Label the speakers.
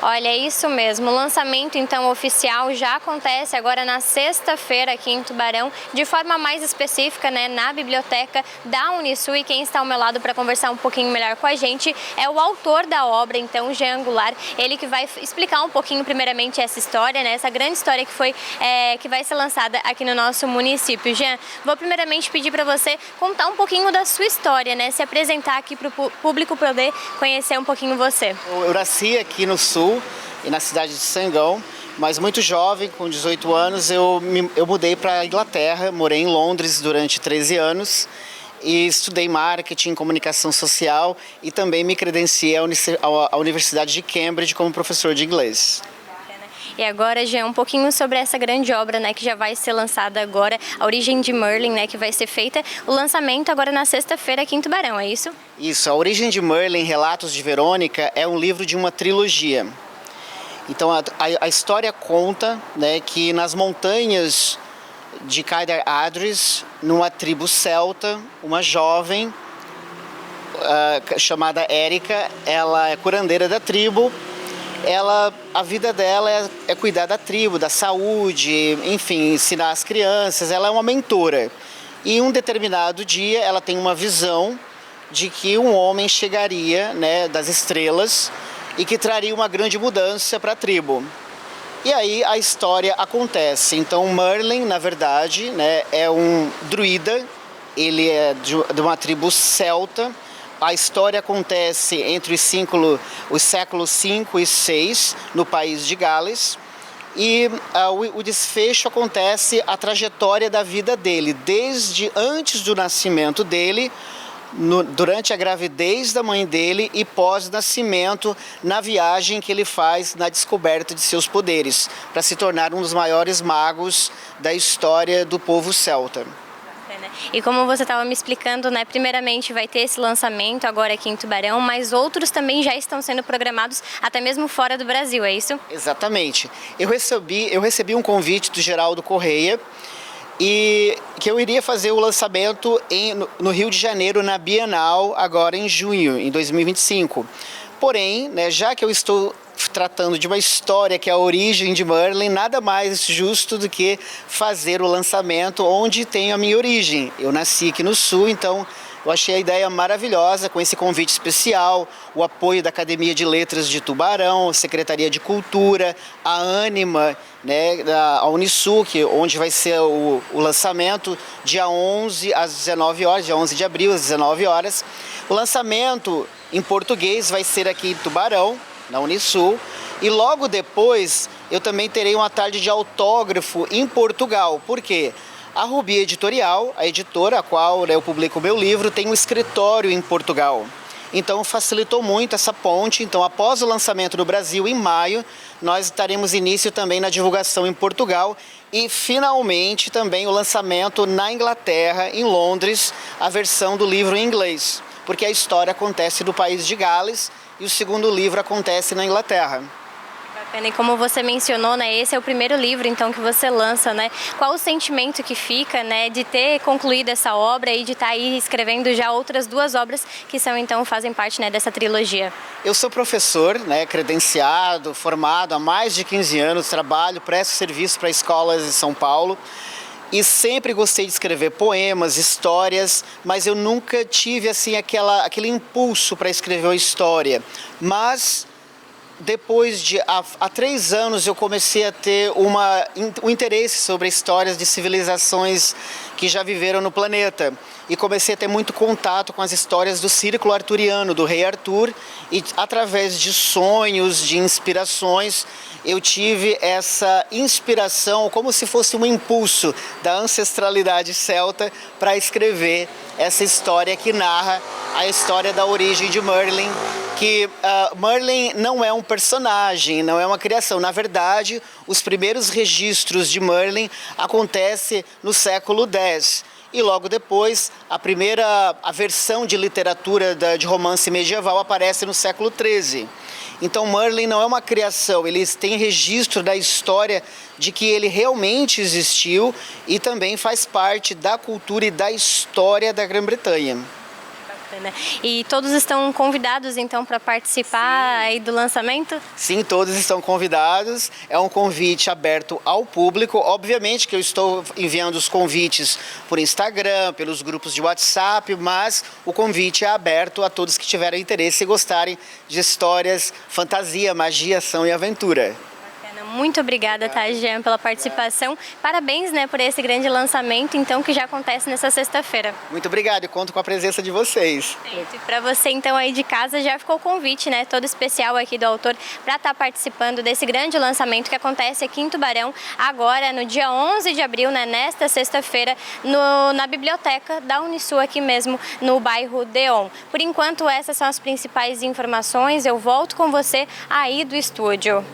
Speaker 1: Olha, é isso mesmo. O lançamento, então, oficial já acontece agora na sexta-feira aqui em Tubarão, de forma mais específica, né, na biblioteca da Unisul. E quem está ao meu lado para conversar um pouquinho melhor com a gente é o autor da obra, então, Jean Goulart. Ele que vai explicar um pouquinho, primeiramente, essa história, né, essa grande história que vai ser lançada aqui no nosso município. Jean, vou primeiramente pedir para você contar um pouquinho da sua história, né, se apresentar aqui para o público poder conhecer um pouquinho você.
Speaker 2: Eu nasci aqui no Sul, e na cidade de Sangão, mas muito jovem, com 18 anos, eu mudei para a Inglaterra, morei em Londres durante 13 anos e estudei marketing, comunicação social e também me credenciei à Universidade de Cambridge como professor de inglês.
Speaker 1: E agora, Jean, um pouquinho sobre essa grande obra, né, que já vai ser lançada agora, A Origem de Merlin, né, que vai ser feita o lançamento agora na sexta-feira aqui em Tubarão, é isso?
Speaker 2: Isso, A Origem de Merlin, Relatos de Verônica, é um livro de uma trilogia. Então a história conta, né, que nas montanhas de Cadair Idris, numa tribo celta, uma jovem chamada Érica, ela é curandeira da tribo. A vida dela é cuidar da tribo, da saúde, enfim, ensinar as crianças. Ela é uma mentora. E em um determinado dia ela tem uma visão de que um homem chegaria, né, das estrelas e que traria uma grande mudança para a tribo. E aí a história acontece. Então Merlin, na verdade, né, é um druida, ele é de uma tribo celta. A história acontece entre os séculos 5 e 6, no país de Gales. E o desfecho acontece a trajetória da vida dele, desde antes do nascimento dele, durante a gravidez da mãe dele e pós-nascimento, na viagem que ele faz na descoberta de seus poderes, para se tornar um dos maiores magos da história do povo celta.
Speaker 1: E como você estava me explicando, né, primeiramente vai ter esse lançamento agora aqui em Tubarão, mas outros também já estão sendo programados até mesmo fora do Brasil, é isso?
Speaker 2: Exatamente. Eu recebi um convite do Geraldo Correia e que eu iria fazer o lançamento no Rio de Janeiro, na Bienal, agora em junho, em 2025. Porém, né, já que eu estou tratando de uma história que é a origem de Merlin, nada mais justo do que fazer o lançamento onde tem a minha origem. Eu nasci aqui no Sul, então eu achei a ideia maravilhosa com esse convite especial, o apoio da Academia de Letras de Tubarão, a Secretaria de Cultura, a Ânima, né, a Unisul, onde vai ser o lançamento dia 11 às 19 horas, dia 11 de abril às 19 horas. O lançamento em português vai ser aqui em Tubarão, na Unisul, e logo depois eu também terei uma tarde de autógrafo em Portugal. Por quê? A Rubi Editorial, a editora a qual, né, eu publico o meu livro, tem um escritório em Portugal. Então facilitou muito essa ponte. Então, após o lançamento no Brasil, em maio, nós daremos início também na divulgação em Portugal e, finalmente, também o lançamento na Inglaterra, em Londres, a versão do livro em inglês, porque a história acontece no país de Gales e o segundo livro acontece na Inglaterra.
Speaker 1: Bacana. E como você mencionou, né, esse é o primeiro livro, então, que você lança, né? Qual o sentimento que fica, né, de ter concluído essa obra e de estar aí escrevendo já outras duas obras que são, então, fazem parte, né, dessa trilogia?
Speaker 2: Eu sou professor, né, credenciado, formado há mais de 15 anos, presto serviço para escolas em São Paulo. E sempre gostei de escrever poemas, histórias, mas eu nunca tive assim aquele impulso para escrever uma história. Mas depois de há 3 anos eu comecei a ter um interesse sobre histórias de civilizações que já viveram no planeta. E comecei a ter muito contato com as histórias do círculo arturiano, do rei Arthur, e através de sonhos, de inspirações, eu tive essa inspiração, como se fosse um impulso da ancestralidade celta para escrever essa história que narra a história da origem de Merlin, que Merlin não é um personagem, não é uma criação. Na verdade, os primeiros registros de Merlin acontecem no século X. E logo depois, a versão de literatura de romance medieval aparece no século XIII. Então Merlin não é uma criação, eles têm registro da história de que ele realmente existiu e também faz parte da cultura e da história da Grã-Bretanha.
Speaker 1: Bacana. E todos estão convidados, então, para participar aí do lançamento?
Speaker 2: Sim, todos estão convidados. É um convite aberto ao público. Obviamente que eu estou enviando os convites por Instagram, pelos grupos de WhatsApp, mas o convite é aberto a todos que tiverem interesse e gostarem de histórias, fantasia, magia, ação e aventura.
Speaker 1: Muito obrigada, tá, Jean, pela participação. Parabéns, né, por esse grande lançamento, então, que já acontece nessa sexta-feira.
Speaker 2: Muito obrigado e conto com a presença de vocês.
Speaker 1: E para você, então, aí de casa, já ficou o convite, né, todo especial aqui do autor para estar participando desse grande lançamento que acontece aqui em Tubarão, agora no dia 11 de abril, né, nesta sexta-feira, na biblioteca da Unisul, aqui mesmo, no bairro Deon. Por enquanto, essas são as principais informações. Eu volto com você aí do estúdio.